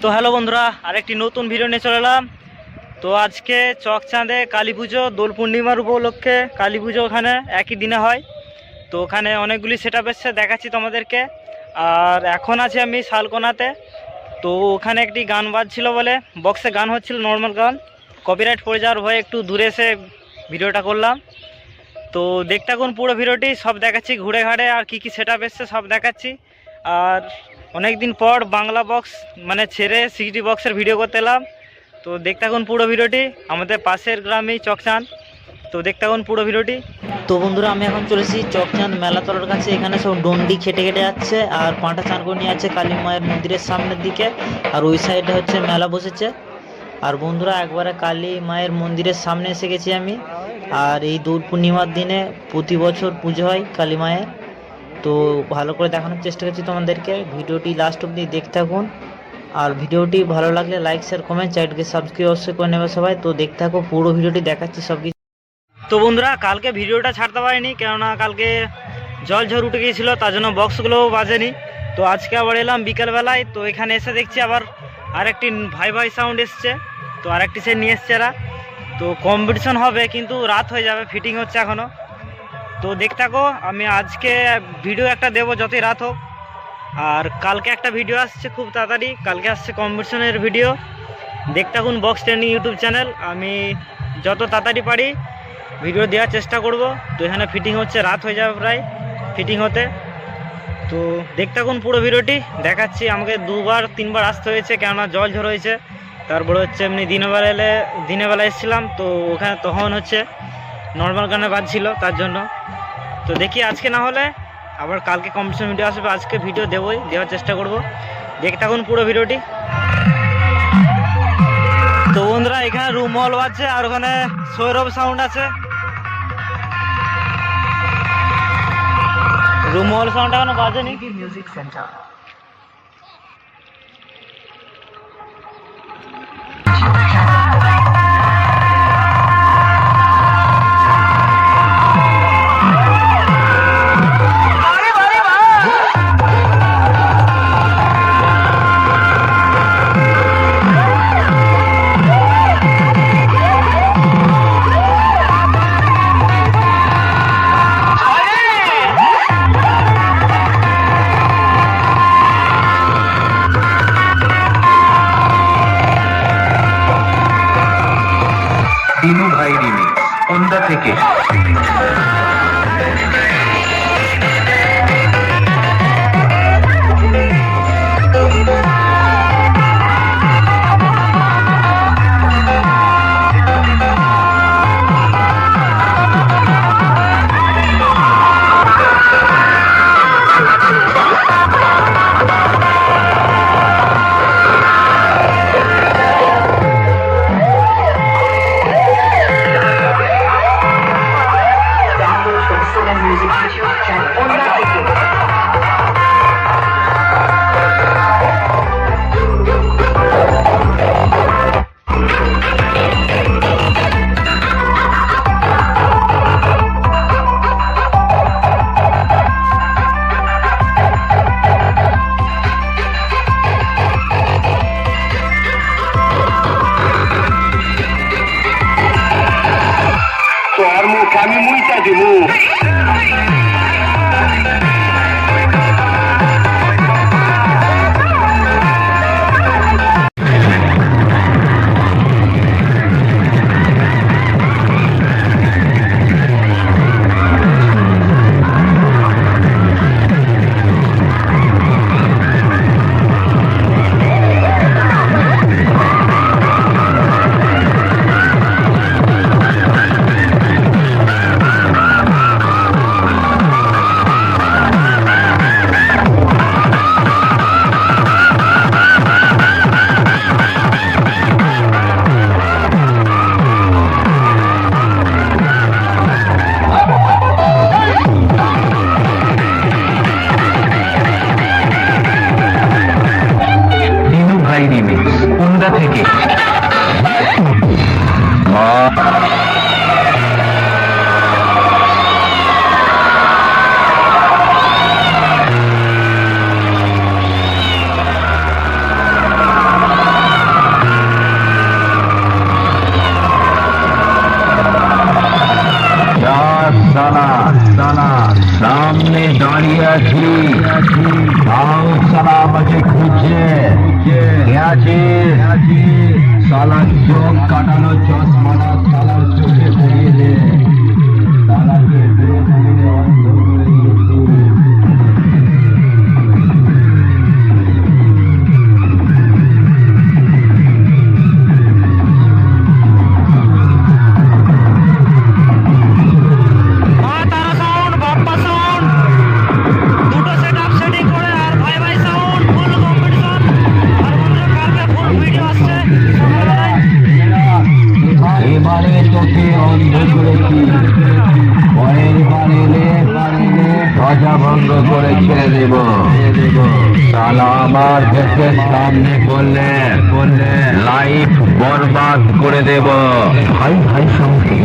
তো হ্যালো বন্ধুরা, আরেকটি নতুন ভিডিও নিয়ে চলে এলাম। তো আজকে চকচাঁদে কালী পুজো, দোল পূর্ণিমার উপলক্ষে কালী পুজো ওখানে একই দিনে হয়। তো ওখানে অনেকগুলি সেট আপ এসছে, দেখাচ্ছি তোমাদেরকে। আর এখন আছি আমি শালকোনাতে। তো ওখানে একটি গান বাজছিল বলে বক্সে গান হচ্ছিল, নর্মাল গান, কপিরাইট পড়ে যাওয়ার ভয়ে একটু দূরে এসে ভিডিওটা করলাম। তো দেখতে থাকুন পুরো ভিডিওটি, সব দেখাচ্ছি ঘুরে ঘাড়ে, আর কি সেট আপ এসছে সব দেখাচ্ছি। আর অনেক দিন পর বাংলা বক্স মানে ছেড়ে সিডি বক্সের ভিডিও করতে এলাম। তো দেখতে থাকুন পুরো ভিডিওটি, আমাদের পাশের গ্রামেই চকচাঁদ। তো দেখতে থাকুন পুরো ভিডিওটি। তো বন্ধুরা, আমি এখন চলেছি চকচাঁদ মেলাতলার কাছে। এখানে সব ডন্ডি খেটে খেটে যাচ্ছে, আর পাঁটা চান করে নিয়ে যাচ্ছে কালী মায়ের মন্দিরের সামনের দিকে। আর ওই সাইডে হচ্ছে মেলা বসেছে। আর বন্ধুরা, একবারে কালী মায়ের মন্দিরের সামনে এসে গেছি আমি। আর এই দোল পূর্ণিমার দিনে প্রতি বছর পুজো হয় কালী মায়ের। তো ভালো করে দেখানোর চেষ্টা করছি তোমাদেরকে, ভিডিওটি লাস্ট অবধি দেখতে থাকুন। আর ভিডিওটি ভালো লাগলে লাইক শেয়ার কমেন্ট, চ্যানেলকে সাবস্ক্রাইব অবশ্যই করে নেবে সবাই। তো দেখতে থাকো পুরো ভিডিওটি, দেখাচ্ছি সব কিছু। তো বন্ধুরা, কালকে ভিডিওটা ছাড়তে পারিনি, কেননা কালকে জল ঝড় উঠে গিয়েছিলো, তার জন্য বক্সগুলোও বাজেনি। তো আজকে আবার এলাম বিকেলবেলায়। তো এখানে এসে দেখছি আবার আরেকটি ভাই ভাই সাউন্ড এসছে। তো আরেকটি সে নিয়ে এসছে এরা। তো কম্পিটিশন হবে, কিন্তু রাত হয়ে যাবে, ফিটিং হচ্ছে এখনও। তো দেখতে থাকো, আমি আজকে ভিডিও একটা দেবো যতই রাত হোক। আর কালকে একটা ভিডিও আসছে খুব তাড়াতাড়ি, কালকে আসছে কম্পিটিশনের ভিডিও। দেখতে থাকুন বক্স ট্রেনিং ইউটিউব চ্যানেল। আমি যত তাড়াতাড়ি পারি ভিডিও দেওয়ার চেষ্টা করব। তো এখানে ফিটিং হচ্ছে, রাত হয়ে যাবে প্রায় ফিটিং হতে। তো দেখতে থাকুন পুরো ভিডিওটি, দেখাচ্ছি। আমাকে দুবার তিনবার আসতে হয়েছে, কেননা জল ঝড় হয়েছে। তারপরে হচ্ছে এমনি দিনের বেলা এসেছিলাম, তো ওখানে তখন হচ্ছে নর্মাল গানে বাজছিল, তার জন্য। তো দেখি আজকে না হলে আবার কালকে কম্পিটিশন ভিডিও আসবে, আজকে ভিডিও দেওয়ার চেষ্টা করব। দেখতে থাকুন পুরো ভিডিওটি। তো বন্ধুরা, এখানে রুমল বাজছে, আর ওখানে সৌরভ সাউন্ড আছে। রুমল সাউন্ড এখনো বাজেনি। Music centre. দিনু ভাই রিমিক্স ওন্দা থেকে। আমি মুইটা দিব। দাঁড়িয়ে আছি, তাও সালা আমাকে খুঁজছে। কে আছিস? সালার চোখ কাটানো চশমাটা সালার চোখে পড়িয়ে দে। সালাকে ধীরে ধীরে অন্ধ করে দিয়েছি। এবারে তোকে অন্ধ করেছি, পরের বার এলে ধ্বজা ভঙ্গ করে ছেড়ে দেব। শালা আমার দেশের সামনে বললে লাইফ বরবাদ করে দেব। ভাই ভাই সঙ্গে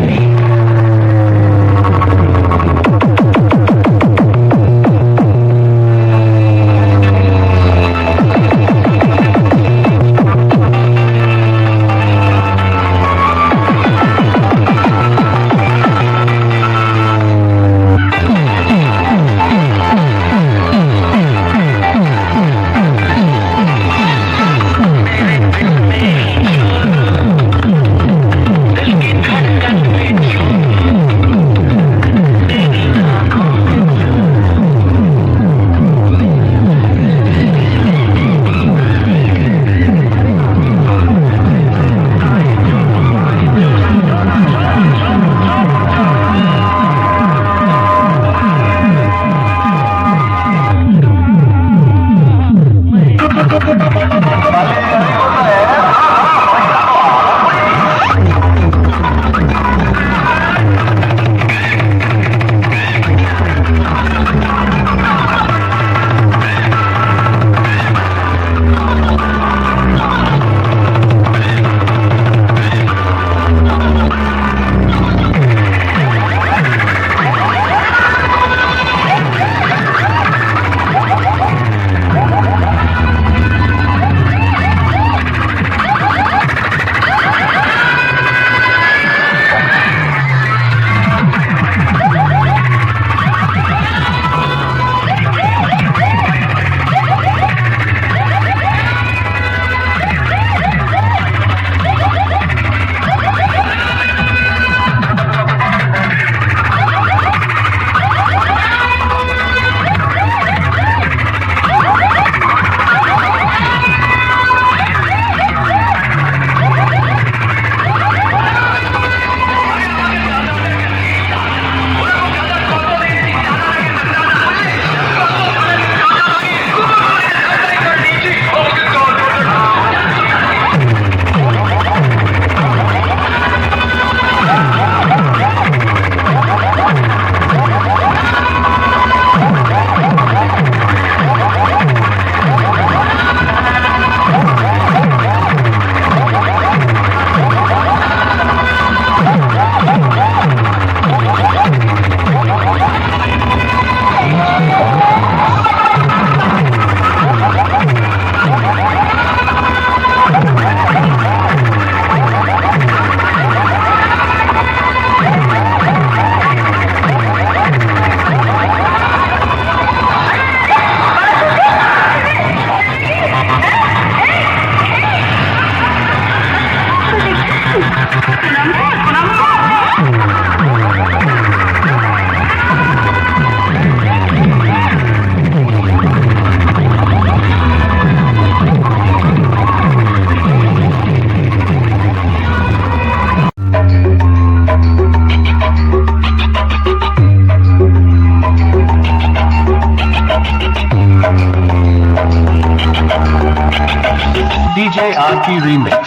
DJ RP Remix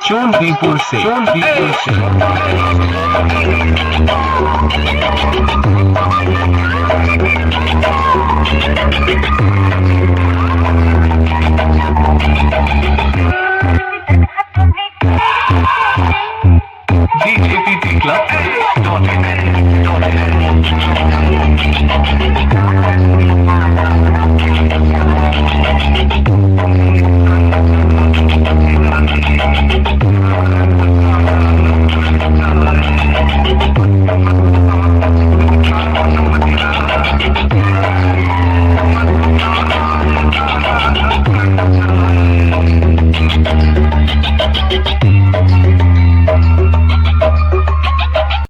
Chonbipur se